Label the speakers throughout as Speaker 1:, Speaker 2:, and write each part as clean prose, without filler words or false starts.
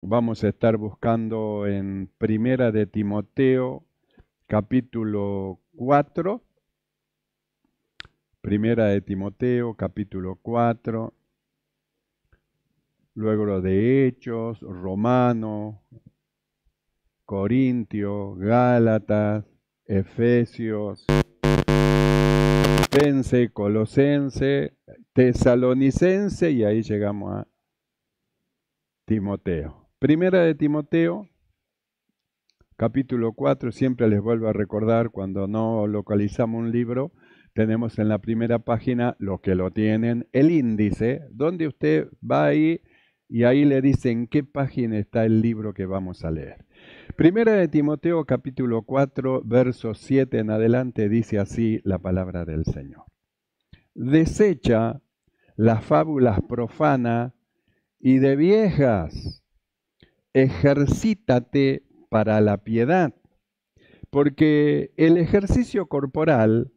Speaker 1: Vamos a estar buscando en Primera de Timoteo, capítulo 4. Primera de Timoteo, capítulo 4. Luego lo de Hechos, Romano, Corintio, Gálatas, Efesios, Pense, Colosense, Tesalonicense y ahí llegamos a Timoteo. Primera de Timoteo, capítulo 4, siempre les vuelvo a recordar, cuando no localizamos un libro, tenemos en la primera página, los que lo tienen, el índice, donde usted va ahí y ahí le dice en qué página está el libro que vamos a leer. Primera de Timoteo, capítulo 4, versos 7 en adelante, dice así la palabra del Señor. Desecha las fábulas profanas y de viejas, ejercítate para la piedad, porque el ejercicio corporal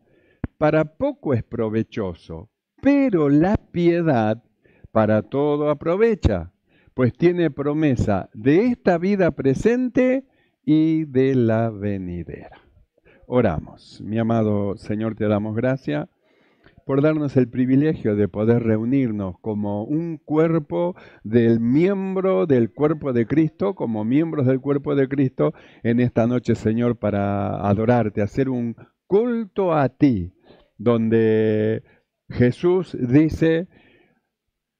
Speaker 1: para poco es provechoso, pero la piedad para todo aprovecha, pues tiene promesa de esta vida presente y de la venidera. Oramos. Mi amado Señor, te damos gracias por darnos el privilegio de poder reunirnos como un cuerpo del miembro del cuerpo de Cristo, como miembros del cuerpo de Cristo, en esta noche, Señor, para adorarte, hacer un culto a ti, donde Jesús dice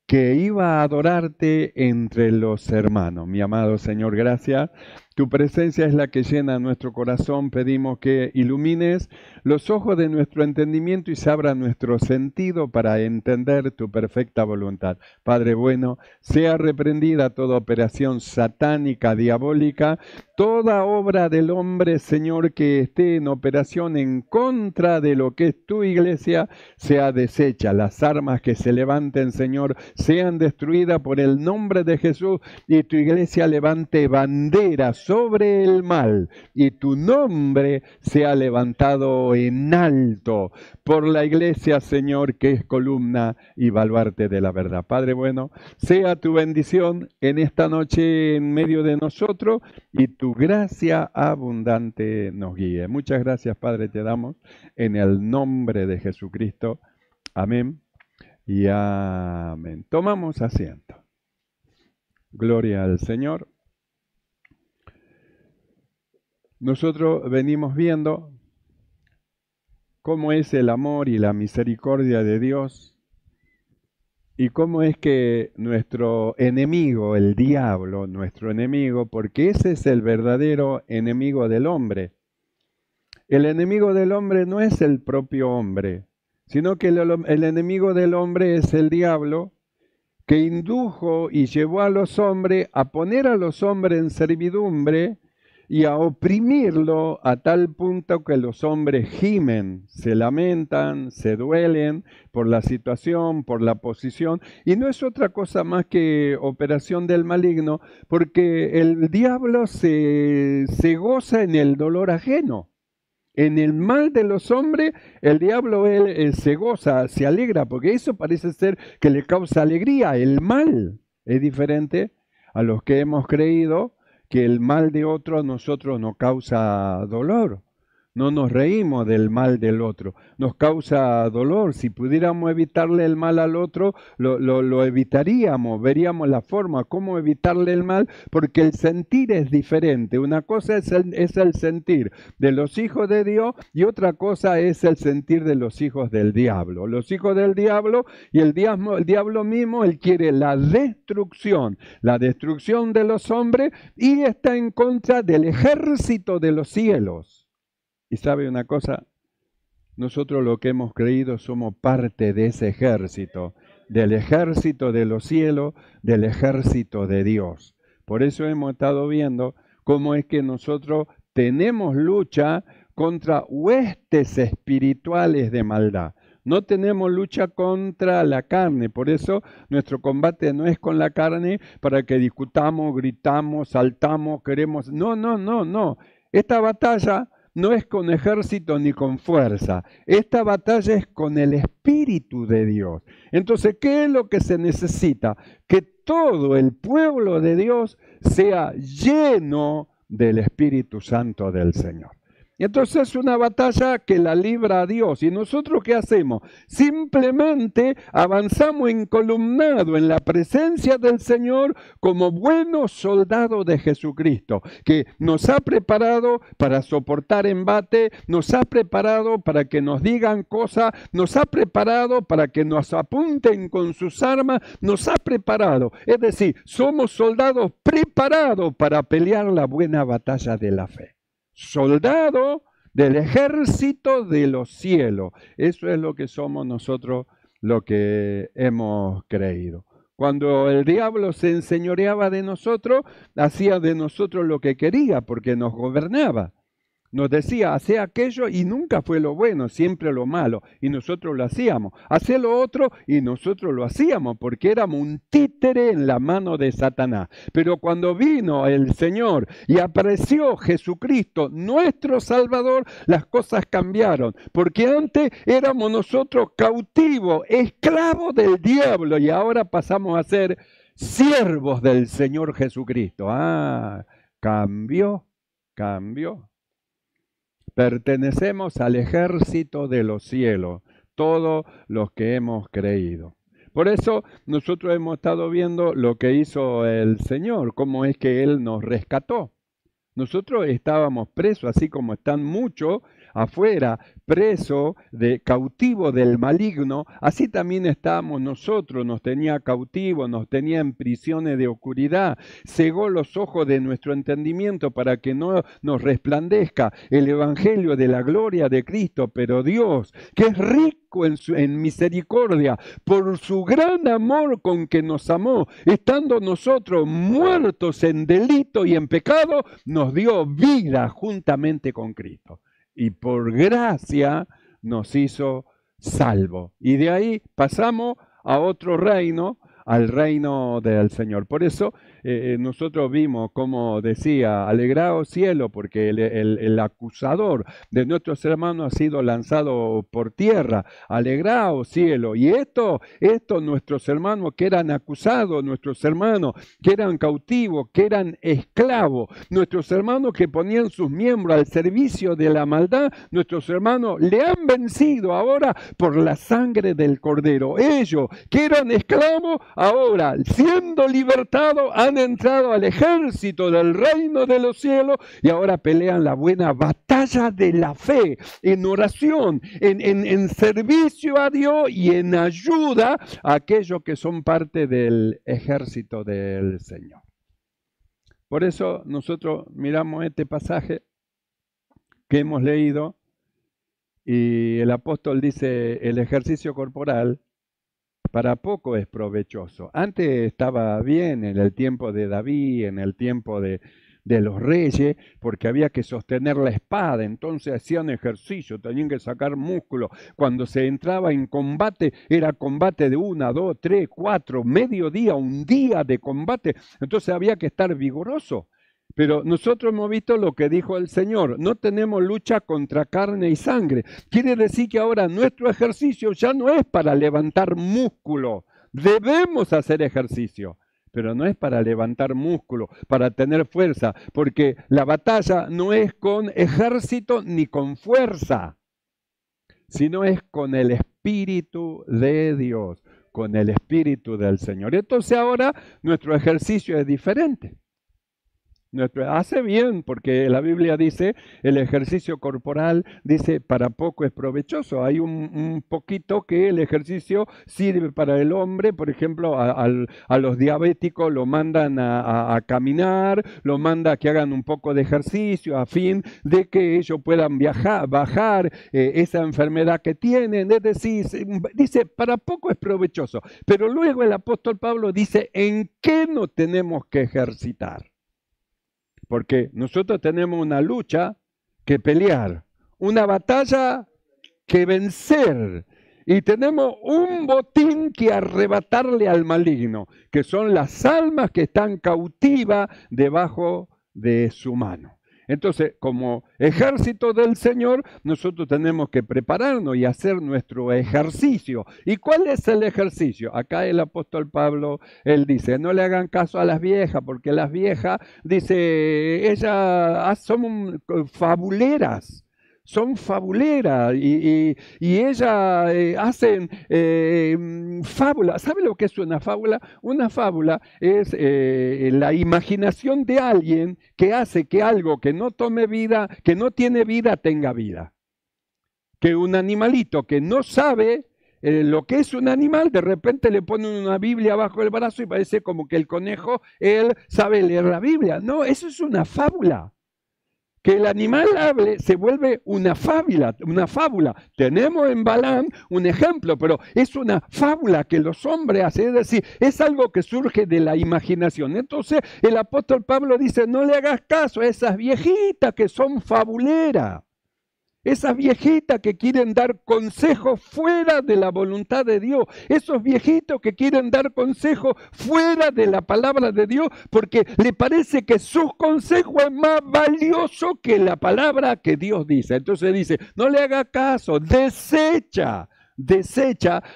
Speaker 1: que iba a adorarte entre los hermanos. Mi amado Señor, gracias. Tu presencia es la que llena nuestro corazón. Pedimos que ilumines los ojos de nuestro entendimiento y se abra nuestro sentido para entender tu perfecta voluntad. Padre bueno, sea reprendida toda operación satánica, diabólica, toda obra del hombre, Señor, que esté en operación en contra de lo que es tu iglesia, sea deshecha. Las armas que se levanten, Señor, sean destruidas por el nombre de Jesús y tu iglesia levante bandera sobre el mal y tu nombre sea levantado en alto por la iglesia, Señor, que es columna y baluarte de la verdad. Padre bueno, sea tu bendición en esta noche en medio de nosotros y tu gracia abundante nos guíe. Muchas gracias, Padre, te damos en el nombre de Jesucristo. Amén y amén. Tomamos asiento. Gloria al Señor. Nosotros venimos viendo cómo es el amor y la misericordia de Dios y cómo es que nuestro enemigo, el diablo, nuestro enemigo, porque ese es el verdadero enemigo del hombre. El enemigo del hombre no es el propio hombre, sino que el enemigo del hombre es el diablo, que indujo y llevó a los hombres a poner a los hombres en servidumbre y a oprimirlo a tal punto que los hombres gimen, se lamentan, se duelen por la situación, por la posición, y no es otra cosa más que operación del maligno, porque el diablo se goza en el dolor ajeno. En el mal de los hombres, el diablo él se goza, se alegra, porque eso parece ser que le causa alegría. El mal es diferente a los que hemos creído que el mal de otro a nosotros nos causa dolor. No nos reímos del mal del otro, nos causa dolor. Si pudiéramos evitarle el mal al otro, lo evitaríamos, veríamos la forma, cómo evitarle el mal, porque el sentir es diferente. Una cosa es el sentir de los hijos de Dios y otra cosa es el sentir de los hijos del diablo. Los hijos del diablo y el diablo mismo, él quiere la destrucción de los hombres y está en contra del ejército de los cielos. Y sabe una cosa, nosotros lo que hemos creído somos parte de ese ejército, del ejército de los cielos, del ejército de Dios. Por eso hemos estado viendo cómo es que nosotros tenemos lucha contra huestes espirituales de maldad. No tenemos lucha contra la carne, por eso nuestro combate no es con la carne para que discutamos, gritamos, saltamos, queremos. No, no, no, no. Esta batalla no es con ejército ni con fuerza. Esta batalla es con el Espíritu de Dios. Entonces, ¿qué es lo que se necesita? Que todo el pueblo de Dios sea lleno del Espíritu Santo del Señor. Y entonces es una batalla que la libra Dios. ¿Y nosotros qué hacemos? Simplemente avanzamos encolumnado en la presencia del Señor como buenos soldados de Jesucristo, que nos ha preparado para soportar embate, nos ha preparado para que nos digan cosas, nos ha preparado para que nos apunten con sus armas, nos ha preparado. Es decir, somos soldados preparados para pelear la buena batalla de la fe. Soldado del ejército de los cielos. Eso es lo que somos nosotros, lo que hemos creído. Cuando el diablo se enseñoreaba de nosotros, hacía de nosotros lo que quería porque nos gobernaba. Nos decía, hacé aquello y nunca fue lo bueno, siempre lo malo. Y nosotros lo hacíamos. Hacé lo otro y nosotros lo hacíamos porque éramos un títere en la mano de Satanás. Pero cuando vino el Señor y apareció Jesucristo, nuestro Salvador, las cosas cambiaron. Porque antes éramos nosotros cautivos, esclavos del diablo y ahora pasamos a ser siervos del Señor Jesucristo. Cambió. Pertenecemos al ejército de los cielos, todos los que hemos creído. Por eso nosotros hemos estado viendo lo que hizo el Señor, cómo es que Él nos rescató. Nosotros estábamos presos, así como están muchos afuera, presos, cautivos del maligno, así también estábamos nosotros, nos tenía cautivos, nos tenía en prisiones de oscuridad, cegó los ojos de nuestro entendimiento para que no nos resplandezca el evangelio de la gloria de Cristo, pero Dios, que es rico en misericordia, por su gran amor con que nos amó, estando nosotros muertos en delito y en pecado, nos dio vida juntamente con Cristo. Y por gracia nos hizo salvos. Y de ahí pasamos a otro reino, al reino del Señor. Por eso nosotros vimos, como decía, alegraos cielo, porque el acusador de nuestros hermanos ha sido lanzado por tierra. Alegraos cielo. Y esto nuestros hermanos que eran acusados, nuestros hermanos que eran cautivos, que eran esclavos, nuestros hermanos que ponían sus miembros al servicio de la maldad, nuestros hermanos le han vencido ahora por la sangre del Cordero. Ellos que eran esclavos, ahora siendo libertados, han entrado al ejército del reino de los cielos y ahora pelean la buena batalla de la fe, en oración, en servicio a Dios y en ayuda a aquellos que son parte del ejército del Señor. Por eso nosotros miramos este pasaje que hemos leído y el apóstol dice, el ejercicio corporal para poco es provechoso. Antes estaba bien en el tiempo de David, en el tiempo de los reyes, porque había que sostener la espada, entonces hacían ejercicio, tenían que sacar músculo. Cuando se entraba en combate, era combate de 1, 2, 3, 4, medio día, un día de combate, entonces había que estar vigoroso. Pero nosotros hemos visto lo que dijo el Señor, no tenemos lucha contra carne y sangre. Quiere decir que ahora nuestro ejercicio ya no es para levantar músculo. Debemos hacer ejercicio, pero no es para levantar músculo, para tener fuerza, porque la batalla no es con ejército ni con fuerza, sino es con el Espíritu de Dios, con el Espíritu del Señor. Entonces ahora nuestro ejercicio es diferente. Hace bien, porque la Biblia dice, el ejercicio corporal, dice, para poco es provechoso. Hay un poquito que el ejercicio sirve para el hombre, por ejemplo, a los diabéticos lo mandan a caminar, lo manda a que hagan un poco de ejercicio a fin de que ellos puedan bajar esa enfermedad que tienen. Es decir, dice, para poco es provechoso. Pero luego el apóstol Pablo dice, ¿en qué nos tenemos que ejercitar? Porque nosotros tenemos una lucha que pelear, una batalla que vencer y tenemos un botín que arrebatarle al maligno, que son las almas que están cautivas debajo de su mano. Entonces, como ejército del Señor, nosotros tenemos que prepararnos y hacer nuestro ejercicio. ¿Y cuál es el ejercicio? Acá el apóstol Pablo, él dice, no le hagan caso a las viejas, porque las viejas, dice, ellas son fabuleras. Son fabuleras y ellas hacen fábula. ¿Sabe lo que es una fábula? Una fábula es la imaginación de alguien que hace que algo que no tome vida, que no tiene vida, tenga vida. Que un animalito que no sabe lo que es un animal, de repente le ponen una Biblia bajo el brazo y parece como que el conejo, él sabe leer la Biblia. No, eso es una fábula. Que el animal hable se vuelve una fábula, una fábula. Tenemos en Balaam un ejemplo, pero es una fábula que los hombres hacen, es decir, es algo que surge de la imaginación. Entonces el apóstol Pablo dice, no le hagas caso a esas viejitas que son fabuleras. Esas viejitas que quieren dar consejos fuera de la voluntad de Dios. Esos viejitos que quieren dar consejos fuera de la palabra de Dios porque le parece que su consejo es más valioso que la palabra que Dios dice. Entonces dice, no le haga caso, desecha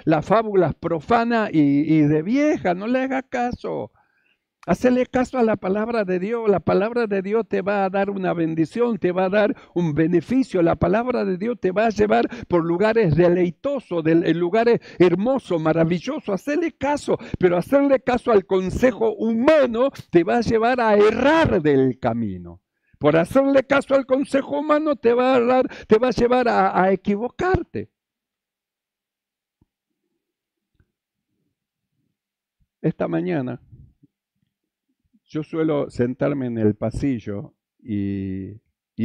Speaker 1: las fábulas profanas y de vieja, no le haga caso. Hacele caso a la palabra de Dios. La palabra de Dios te va a dar una bendición, te va a dar un beneficio. La palabra de Dios te va a llevar por lugares deleitosos, lugares hermosos, maravillosos. Hacele caso, pero hacerle caso al consejo humano te va a llevar a errar del camino. Por hacerle caso al consejo humano te va a llevar a equivocarte. Esta mañana yo suelo sentarme en el pasillo y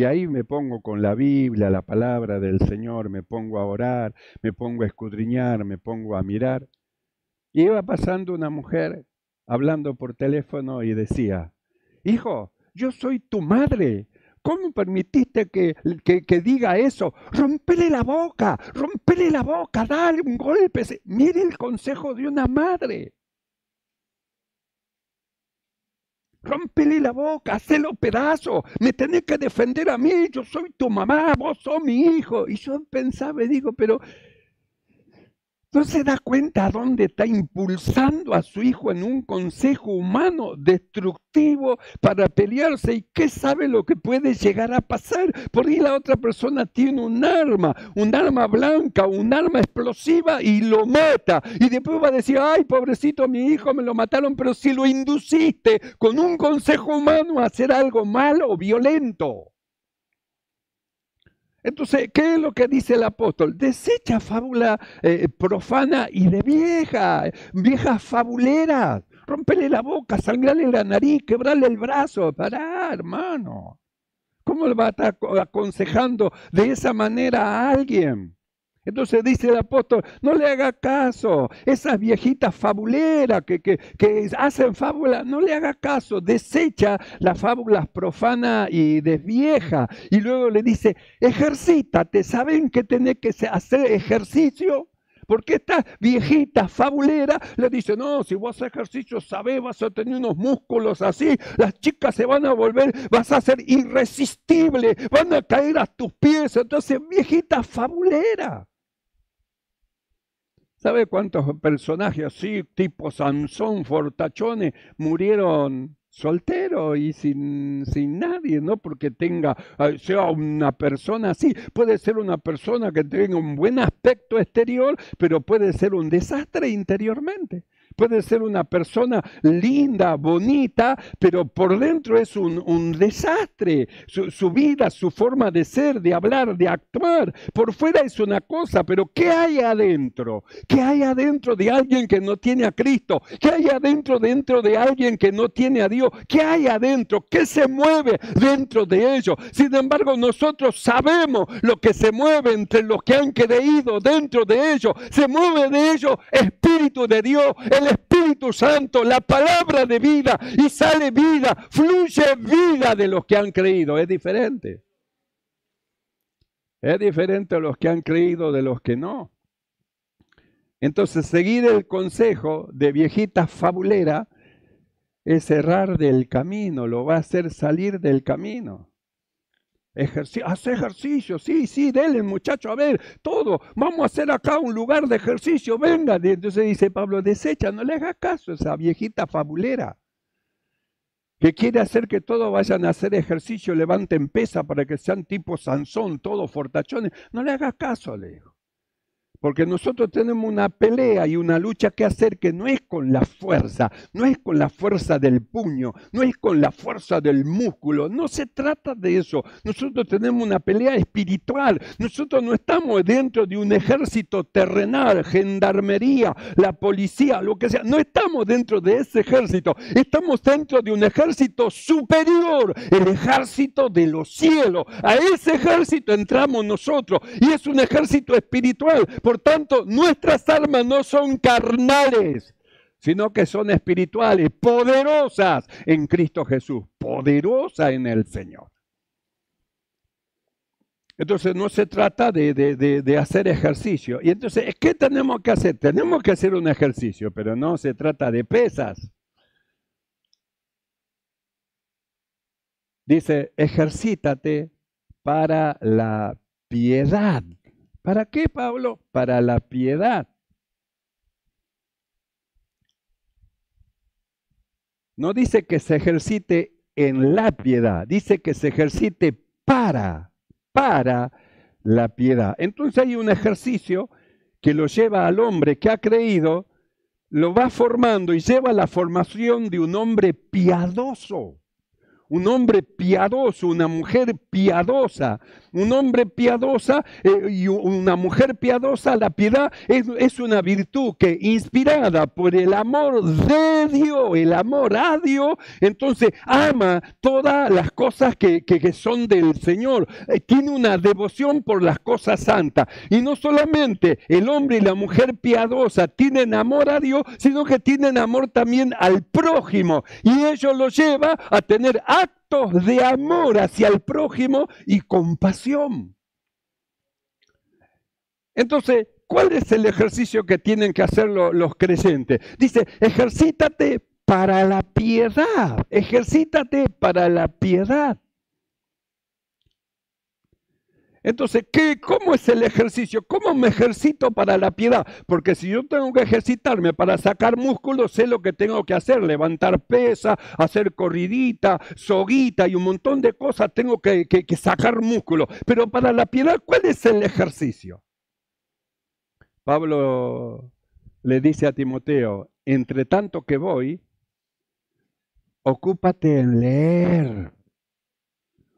Speaker 1: ahí me pongo con la Biblia, la palabra del Señor, me pongo a orar, me pongo a escudriñar, me pongo a mirar. Y iba pasando una mujer hablando por teléfono y decía, hijo, yo soy tu madre. ¿Cómo permitiste que diga eso? Rompele la boca, dale un golpe. Mire el consejo de una madre. Rómpele la boca, hacelo pedazo, me tenés que defender a mí, yo soy tu mamá, vos sos mi hijo. Y yo pensaba y digo, pero ¿no se da cuenta a dónde está impulsando a su hijo en un consejo humano destructivo para pelearse? ¿Y qué sabe lo que puede llegar a pasar? Por ahí la otra persona tiene un arma blanca, un arma explosiva y lo mata. Y después va a decir, ay, pobrecito mi hijo, me lo mataron, pero si lo induciste con un consejo humano a hacer algo malo o violento. Entonces, ¿qué es lo que dice el apóstol? Desecha fábula profana y de viejas fabuleras. Rompele la boca, sangrale la nariz, quebrarle el brazo. Pará, hermano. ¿Cómo le va a estar aconsejando de esa manera a alguien? Entonces dice el apóstol, no le haga caso, esas viejitas fabuleras que hacen fábulas, no le haga caso, desecha las fábulas profanas y desvieja. Y luego le dice, ejercítate, ¿saben que tenés que hacer ejercicio? Porque esta viejita fabulera le dice, no, si vos haces ejercicio, sabés, vas a tener unos músculos así, las chicas se van a volver, vas a ser irresistible, van a caer a tus pies. Entonces, viejita fabulera. ¿Sabe cuántos personajes así, tipo Sansón, fortachones, murieron solteros y sin nadie, no porque sea una persona así? Puede ser una persona que tenga un buen aspecto exterior, pero puede ser un desastre interiormente. Puede ser una persona linda, bonita, pero por dentro es un desastre. Su vida, su forma de ser, de hablar, de actuar. Por fuera es una cosa, pero ¿qué hay adentro? ¿Qué hay adentro de alguien que no tiene a Cristo? ¿Qué hay adentro de alguien que no tiene a Dios? ¿Qué hay adentro? ¿Qué se mueve dentro de ellos? Sin embargo, nosotros sabemos lo que se mueve entre los que han creído dentro de ellos. Se mueve de ellos Espíritu de Dios, el Espíritu Santo, la palabra de vida, y sale vida, fluye vida de los que han creído. Es diferente. Es diferente a los que han creído de los que no. Entonces, seguir el consejo de viejita fabulera es errar del camino, lo va a hacer salir del camino. Hace ejercicio, sí, denle muchacho, a ver, todo, vamos a hacer acá un lugar de ejercicio, vengan. Y entonces dice Pablo, desecha, no le hagas caso a esa viejita fabulera, que quiere hacer que todos vayan a hacer ejercicio, levanten pesa para que sean tipo Sansón, todos fortachones. No le hagas caso, le dijo. Porque nosotros tenemos una pelea y una lucha que hacer que no es con la fuerza, no es con la fuerza del puño, no es con la fuerza del músculo, no se trata de eso. Nosotros tenemos una pelea espiritual, nosotros no estamos dentro de un ejército terrenal, gendarmería, la policía, lo que sea, no estamos dentro de ese ejército, estamos dentro de un ejército superior, el ejército de los cielos. A ese ejército entramos nosotros y es un ejército espiritual. Por tanto, nuestras armas no son carnales, sino que son espirituales, poderosas en Cristo Jesús, poderosas en el Señor. Entonces no se trata de hacer ejercicio. Y entonces, ¿qué tenemos que hacer? Tenemos que hacer un ejercicio, pero no se trata de pesas. Dice, ejercítate para la piedad. ¿Para qué, Pablo? Para la piedad. No dice que se ejercite en la piedad, dice que se ejercite para la piedad. Entonces hay un ejercicio que lo lleva al hombre que ha creído, lo va formando y lleva a la formación de un hombre piadoso. Un hombre piadoso, una mujer piadosa, un hombre piadosa y una mujer piadosa. La piedad es una virtud que, inspirada por el amor de Dios, el amor a Dios, entonces ama todas las cosas que son del Señor. Tiene una devoción por las cosas santas. Y no solamente el hombre y la mujer piadosa tienen amor a Dios, sino que tienen amor también al prójimo. Y ello lo lleva a tener actos de amor hacia el prójimo y compasión. Entonces, ¿cuál es el ejercicio que tienen que hacer los creyentes? Dice, ejercítate para la piedad, ejercítate para la piedad. Entonces, ¿cómo es el ejercicio? ¿Cómo me ejercito para la piedad? Porque si yo tengo que ejercitarme para sacar músculos, sé lo que tengo que hacer, levantar pesa, hacer corridita, soguita y un montón de cosas, tengo que sacar músculos. Pero para la piedad, ¿cuál es el ejercicio? Pablo le dice a Timoteo, entre tanto que voy, ocúpate en leer.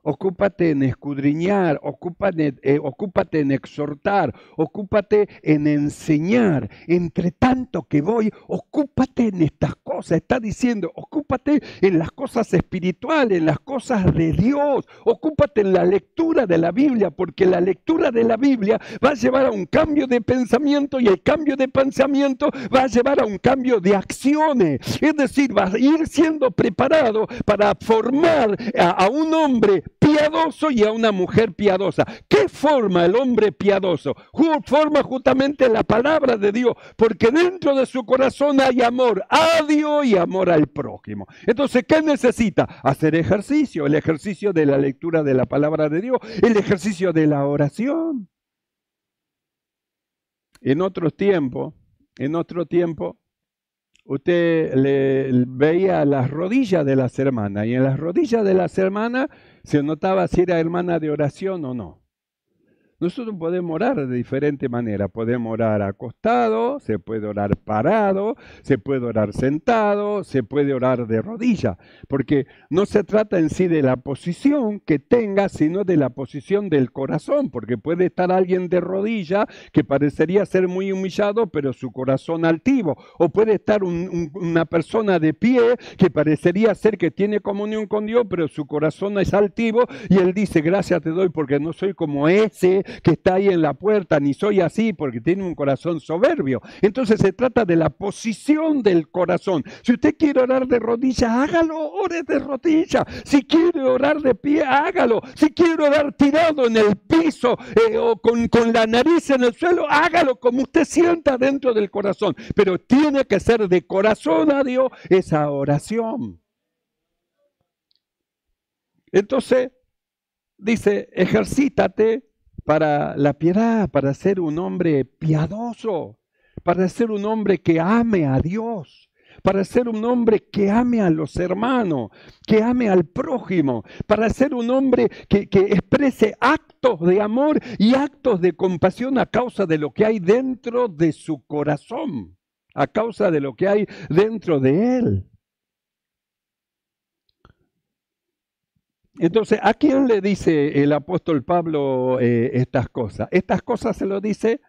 Speaker 1: Ocúpate en escudriñar, ocúpate en exhortar, ocúpate en enseñar. Entre tanto que voy, ocúpate en estas cosas. Está diciendo, ocúpate en las cosas espirituales, en las cosas de Dios. Ocúpate en la lectura de la Biblia, porque la lectura de la Biblia va a llevar a un cambio de pensamiento y el cambio de pensamiento va a llevar a un cambio de acciones. Es decir, va a ir siendo preparado para formar a un hombre piadoso y a una mujer piadosa. ¿Qué forma el hombre piadoso? Forma justamente la palabra de Dios, porque dentro de su corazón hay amor a Dios y amor al prójimo. Entonces, ¿qué necesita? Hacer ejercicio, el ejercicio de la lectura de la palabra de Dios, el ejercicio de la oración. En otro tiempo, usted le veía las rodillas de las hermanas y en las rodillas de las hermanas se notaba si era hermana de oración o no. Nosotros podemos orar de diferente manera. Podemos orar acostado, se puede orar parado, se puede orar sentado, se puede orar de rodillas. Porque no se trata en sí de la posición que tenga, sino de la posición del corazón. Porque puede estar alguien de rodillas que parecería ser muy humillado, pero su corazón altivo. O puede estar una persona de pie que parecería ser que tiene comunión con Dios, pero su corazón es altivo. Y él dice, gracias te doy porque no soy como ese que está ahí en la puerta, ni soy así porque tiene un corazón soberbio. Entonces se trata de la posición del corazón. Si usted quiere orar de rodillas, hágalo, ore de rodillas. Si quiere orar de pie, hágalo. Si quiere orar tirado en el piso o con la nariz en el suelo, hágalo como usted sienta dentro del corazón. Pero tiene que ser de corazón a Dios esa oración. Entonces, dice, ejercítate para la piedad, para ser un hombre piadoso, para ser un hombre que ame a Dios, para ser un hombre que ame a los hermanos, que ame al prójimo, para ser un hombre que exprese actos de amor y actos de compasión a causa de lo que hay dentro de su corazón, a causa de lo que hay dentro de él. Entonces, ¿a quién le dice el apóstol Pablo estas cosas? Estas cosas se lo dice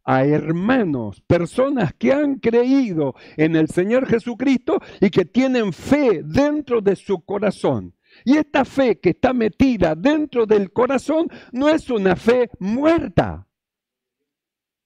Speaker 1: a hermanos, personas que han creído en el Señor Jesucristo y que tienen fe dentro de su corazón. Y esta fe que está metida dentro del corazón no es una fe muerta.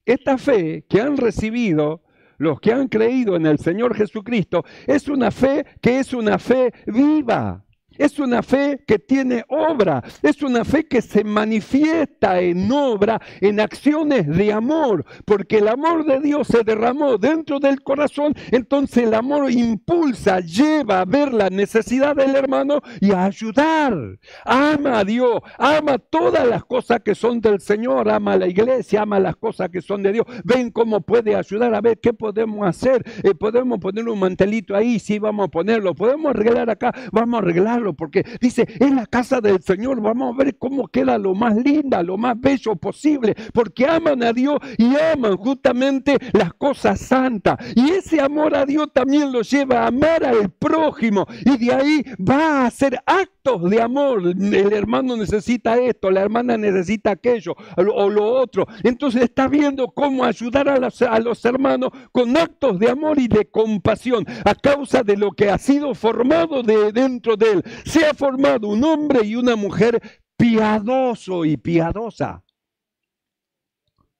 Speaker 1: Esta fe que han recibido los que han creído en el Señor Jesucristo es una fe que es una fe viva. Es una fe que tiene obra, es una fe que se manifiesta en obra, en acciones de amor, porque el amor de Dios se derramó dentro del corazón, entonces el amor impulsa, lleva a ver la necesidad del hermano y a ayudar. Ama a Dios, ama todas las cosas que son del Señor, ama a la iglesia, ama las cosas que son de Dios. Ven cómo puede ayudar, a ver qué podemos hacer. Podemos poner un mantelito ahí, sí, vamos a ponerlo. Podemos arreglar acá, vamos a arreglarlo. Porque dice, es la casa del Señor, vamos a ver cómo queda lo más linda, lo más bello posible, porque aman a Dios y aman justamente las cosas santas, y ese amor a Dios también lo lleva a amar al prójimo, y de ahí va a hacer actos de amor. El hermano necesita esto, la hermana necesita aquello, o lo otro, entonces está viendo cómo ayudar a los hermanos con actos de amor y de compasión, a causa de lo que ha sido formado dentro de él. Se ha formado un hombre y una mujer piadoso y piadosa.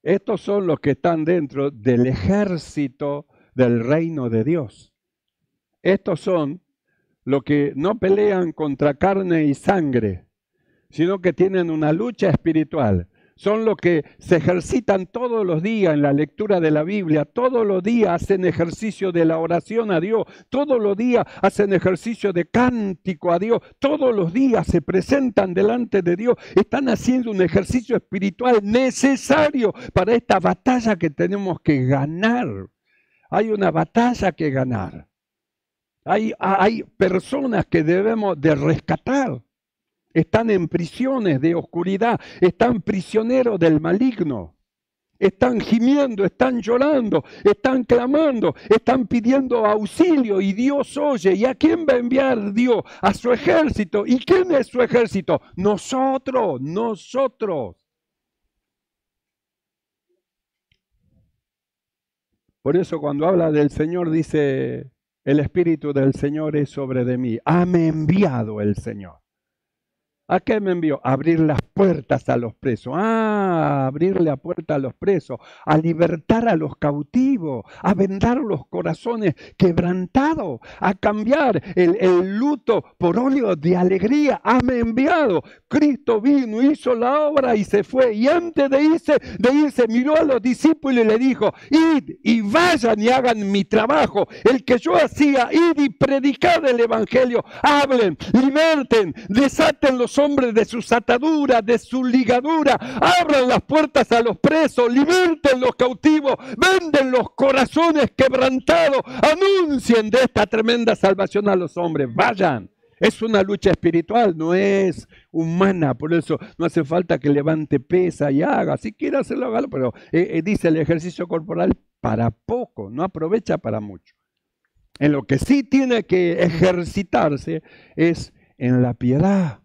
Speaker 1: Estos son los que están dentro del ejército del reino de Dios. Estos son los que no pelean contra carne y sangre, sino que tienen una lucha espiritual. Son los que se ejercitan todos los días en la lectura de la Biblia, todos los días hacen ejercicio de la oración a Dios, todos los días hacen ejercicio de cántico a Dios, todos los días se presentan delante de Dios, están haciendo un ejercicio espiritual necesario para esta batalla que tenemos que ganar. Hay una batalla que ganar. Hay personas que debemos de rescatar. Están en prisiones de oscuridad, están prisioneros del maligno, están gimiendo, están llorando, están clamando, están pidiendo auxilio y Dios oye. ¿Y a quién va a enviar Dios? A su ejército. ¿Y quién es su ejército? Nosotros. Por eso cuando habla del Señor dice, el Espíritu del Señor es sobre de mí. Hame enviado el Señor. ¿A qué me envió? A abrir las puertas a los presos. Abrir la puerta a los presos, a libertar a los cautivos, a vendar los corazones quebrantados, a cambiar el luto por óleo de alegría. Hame enviado. Cristo vino, hizo la obra y se fue. Y antes de irse, miró a los discípulos y le dijo, id y vayan y hagan mi trabajo, el que yo hacía, id y predicad el evangelio, hablen, liberten, desaten los hombres de sus ataduras, de su ligadura, abran las puertas a los presos, liberten los cautivos, venden los corazones quebrantados, anuncien de esta tremenda salvación a los hombres. Vayan. Es una lucha espiritual, no es humana, por eso no hace falta que levante pesa y haga, si quiere hacerlo, hágalo, pero dice el ejercicio corporal para poco, no aprovecha para mucho. En lo que sí tiene que ejercitarse es en la piedad,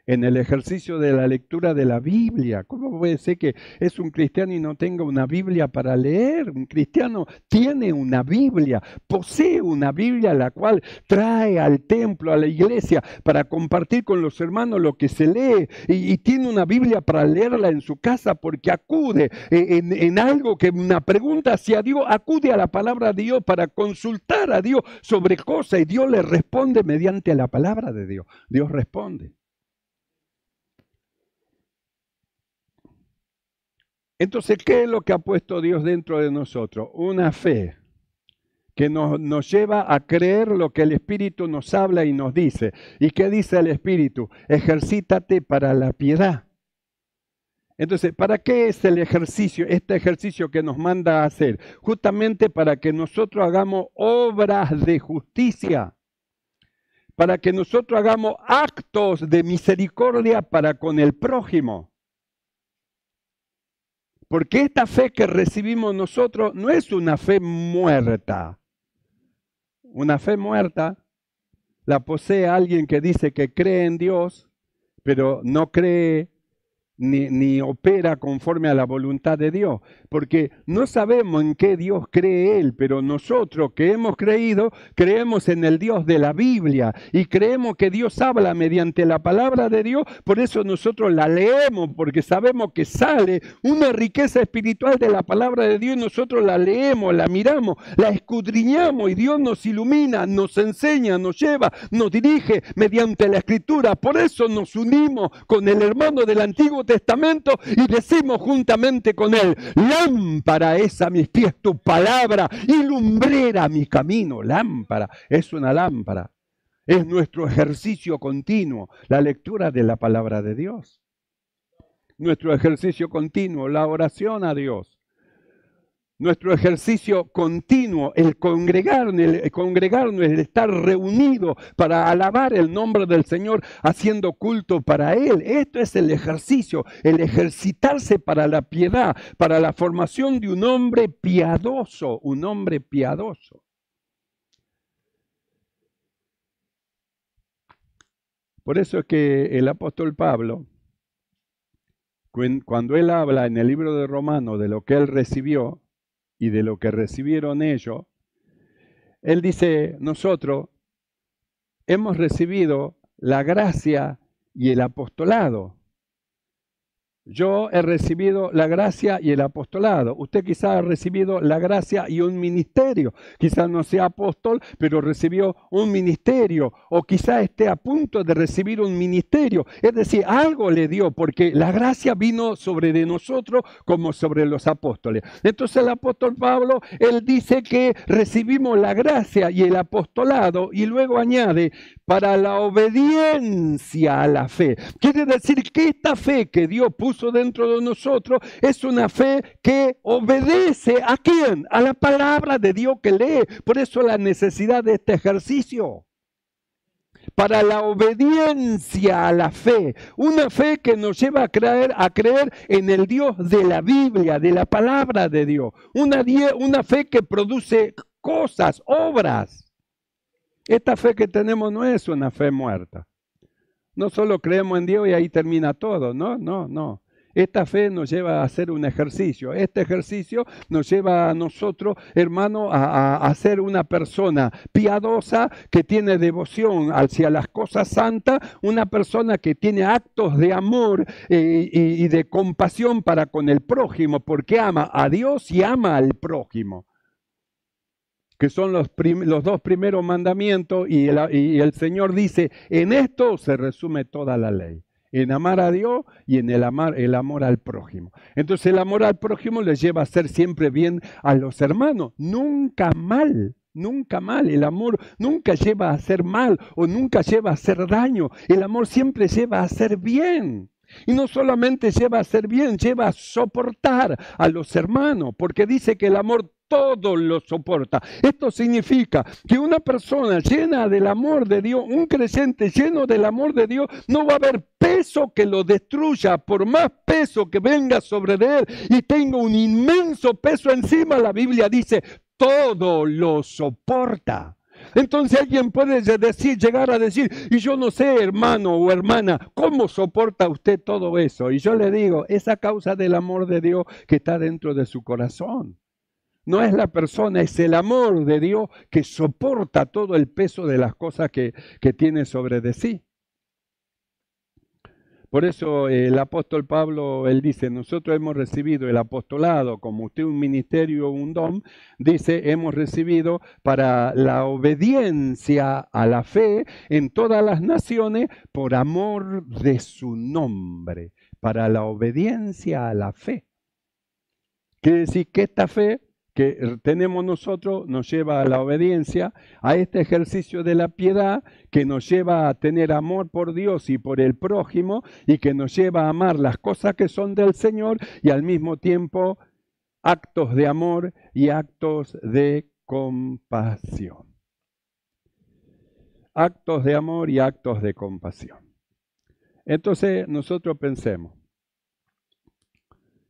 Speaker 1: en el ejercicio de la lectura de la Biblia. ¿Cómo puede ser que es un cristiano y no tenga una Biblia para leer? Un cristiano tiene una Biblia, posee una Biblia la cual trae al templo, a la iglesia, para compartir con los hermanos lo que se lee, y tiene una Biblia para leerla en su casa porque acude en algo, que una pregunta hacia Dios, acude a la palabra de Dios para consultar a Dios sobre cosas y Dios le responde mediante la palabra de Dios. Dios responde. Entonces, ¿qué es lo que ha puesto Dios dentro de nosotros? Una fe que nos lleva a creer lo que el Espíritu nos habla y nos dice. ¿Y qué dice el Espíritu? Ejercítate para la piedad. Entonces, ¿para qué es el ejercicio, este ejercicio que nos manda a hacer? Justamente para que nosotros hagamos obras de justicia, para que nosotros hagamos actos de misericordia para con el prójimo. Porque esta fe que recibimos nosotros no es una fe muerta. Una fe muerta la posee alguien que dice que cree en Dios, pero no cree ni opera conforme a la voluntad de Dios, porque no sabemos en qué Dios cree Él, pero nosotros que hemos creído, creemos en el Dios de la Biblia y creemos que Dios habla mediante la palabra de Dios, por eso nosotros la leemos, porque sabemos que sale una riqueza espiritual de la palabra de Dios y nosotros la leemos, la miramos, la escudriñamos y Dios nos ilumina, nos enseña, nos lleva, nos dirige mediante la Escritura. Por eso nos unimos con el hermano del Antiguo Testamento y decimos juntamente con él: lámpara es a mis pies tu palabra y lumbrera mi camino. Lámpara es una lámpara. Es nuestro ejercicio continuo, la lectura de la palabra de Dios. Nuestro ejercicio continuo, la oración a Dios. Nuestro ejercicio continuo, el congregarnos, el estar reunidos para alabar el nombre del Señor, haciendo culto para Él. Esto es el ejercicio, el ejercitarse para la piedad, para la formación de un hombre piadoso, un hombre piadoso. Por eso es que el apóstol Pablo, cuando él habla en el libro de Romanos de lo que él recibió, y de lo que recibieron ellos, él dice: nosotros hemos recibido la gracia y el apostolado. Yo he recibido la gracia y el apostolado. Usted quizás ha recibido la gracia y un ministerio. Quizás no sea apóstol, pero recibió un ministerio. O quizás esté a punto de recibir un ministerio. Es decir, algo le dio, porque la gracia vino sobre de nosotros como sobre los apóstoles. Entonces el apóstol Pablo, él dice que recibimos la gracia y el apostolado, y luego añade: para la obediencia a la fe. Quiere decir que esta fe que Dios puso dentro de nosotros es una fe que obedece ¿a quién? A la palabra de Dios que lee. Por eso la necesidad de este ejercicio. Para la obediencia a la fe. Una fe que nos lleva a creer en el Dios de la Biblia, de la palabra de Dios. Una fe que produce cosas, obras. Esta fe que tenemos no es una fe muerta. No solo creemos en Dios y ahí termina todo. No. Esta fe nos lleva a hacer un ejercicio. Este ejercicio nos lleva a nosotros, hermano, a ser una persona piadosa que tiene devoción hacia las cosas santas, una persona que tiene actos de amor y de compasión para con el prójimo, porque ama a Dios y ama al prójimo, que son los dos primeros mandamientos, y el Señor dice: en esto se resume toda la ley, en amar a Dios y en el amor al prójimo. Entonces el amor al prójimo les lleva a hacer siempre bien a los hermanos, nunca mal. Nunca mal, el amor nunca lleva a hacer mal o nunca lleva a hacer daño, el amor siempre lleva a hacer bien. Y no solamente lleva a hacer bien, lleva a soportar a los hermanos, porque dice que el amor todo lo soporta. Esto significa que una persona llena del amor de Dios, un creyente lleno del amor de Dios, no va a haber peso que lo destruya, por más peso que venga sobre de él y tenga un inmenso peso encima. La Biblia dice: todo lo soporta. Entonces alguien puede llegar a decir: y yo no sé, hermano o hermana, ¿cómo soporta usted todo eso? Y yo le digo: es a causa del amor de Dios que está dentro de su corazón. No es la persona, es el amor de Dios que soporta todo el peso de las cosas que tiene sobre de sí. Por eso el apóstol Pablo, él dice: nosotros hemos recibido el apostolado, como usted un ministerio o un don, dice, hemos recibido para la obediencia a la fe en todas las naciones por amor de su nombre, para la obediencia a la fe. Quiere decir que esta fe que tenemos nosotros nos lleva a la obediencia, a este ejercicio de la piedad que nos lleva a tener amor por Dios y por el prójimo y que nos lleva a amar las cosas que son del Señor y al mismo tiempo actos de amor y actos de compasión. Actos de amor y actos de compasión. Entonces nosotros pensemos,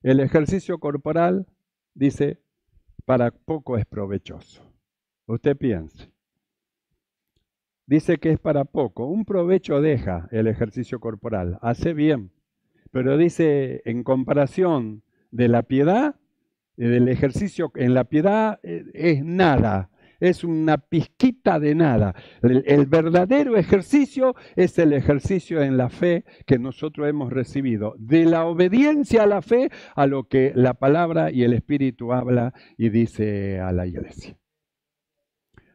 Speaker 1: el ejercicio corporal, dice, para poco es provechoso. Usted piense. Dice que es para poco. Un provecho deja el ejercicio corporal. Hace bien. Pero dice, en comparación de la piedad, del ejercicio en la piedad, es nada. Es una pizquita de nada. El verdadero ejercicio es el ejercicio en la fe que nosotros hemos recibido. De la obediencia a la fe a lo que la palabra y el Espíritu habla y dice a la iglesia.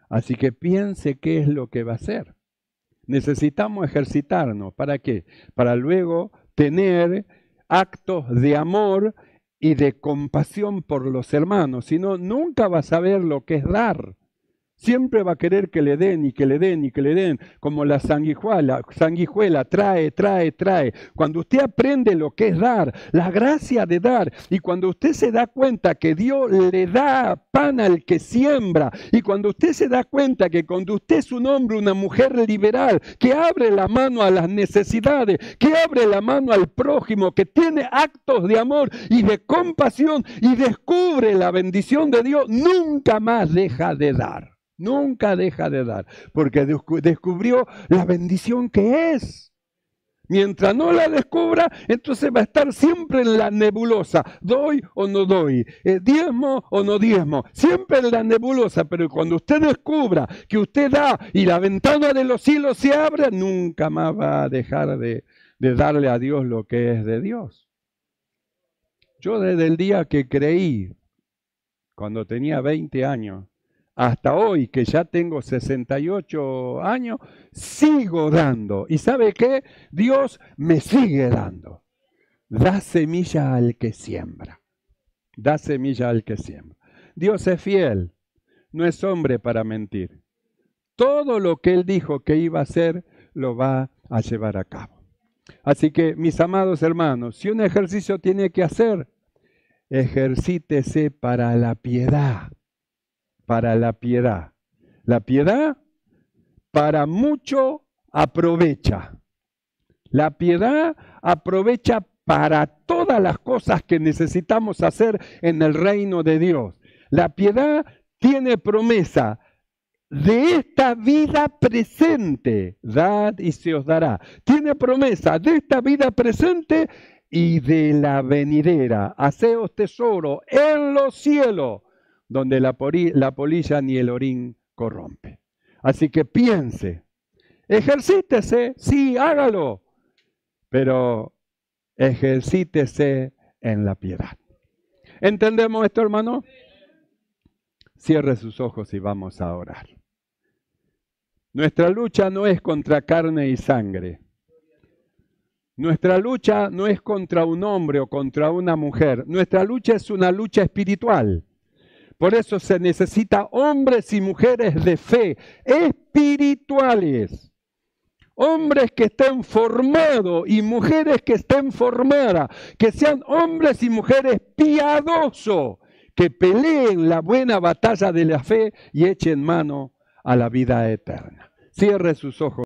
Speaker 1: Así que piense qué es lo que va a hacer. Necesitamos ejercitarnos. ¿Para qué? Para luego tener actos de amor y de compasión por los hermanos. Si no, nunca va a saber lo que es dar. Siempre va a querer que le den y que le den y que le den, como la sanguijuela, trae, trae, trae. Cuando usted aprende lo que es dar, la gracia de dar, y cuando usted se da cuenta que Dios le da pan al que siembra, y cuando usted se da cuenta que cuando usted es un hombre, una mujer liberal, que abre la mano a las necesidades, que abre la mano al prójimo, que tiene actos de amor y de compasión y descubre la bendición de Dios, nunca más deja de dar. Nunca deja de dar, porque descubrió la bendición que es. Mientras no la descubra, entonces va a estar siempre en la nebulosa. ¿Doy o no doy? ¿Diezmo o no diezmo? Siempre en la nebulosa, pero cuando usted descubra que usted da y la ventana de los cielos se abre, nunca más va a dejar de darle a Dios lo que es de Dios. Yo desde el día que creí, cuando tenía 20 años, hasta hoy, que ya tengo 68 años, sigo dando. ¿Y sabe qué? Dios me sigue dando. Da semilla al que siembra. Da semilla al que siembra. Dios es fiel. No es hombre para mentir. Todo lo que Él dijo que iba a hacer, lo va a llevar a cabo. Así que, mis amados hermanos, si un ejercicio tiene que hacer, ejercítese para la piedad. Para la piedad. La piedad para mucho aprovecha. La piedad aprovecha para todas las cosas que necesitamos hacer en el reino de Dios. La piedad tiene promesa de esta vida presente. Dad y se os dará. Tiene promesa de esta vida presente y de la venidera. Haceos tesoro en los cielos, donde la polilla ni el orín corrompe. Así que piense, ejercítese, sí, hágalo, pero ejercítese en la piedad. ¿Entendemos esto, hermano? Cierre sus ojos y vamos a orar. Nuestra lucha no es contra carne y sangre. Nuestra lucha no es contra un hombre o contra una mujer. Nuestra lucha es una lucha espiritual. Por eso se necesita hombres y mujeres de fe, espirituales. Hombres que estén formados y mujeres que estén formadas. Que sean hombres y mujeres piadosos, que peleen la buena batalla de la fe y echen mano a la vida eterna. Cierre sus ojos.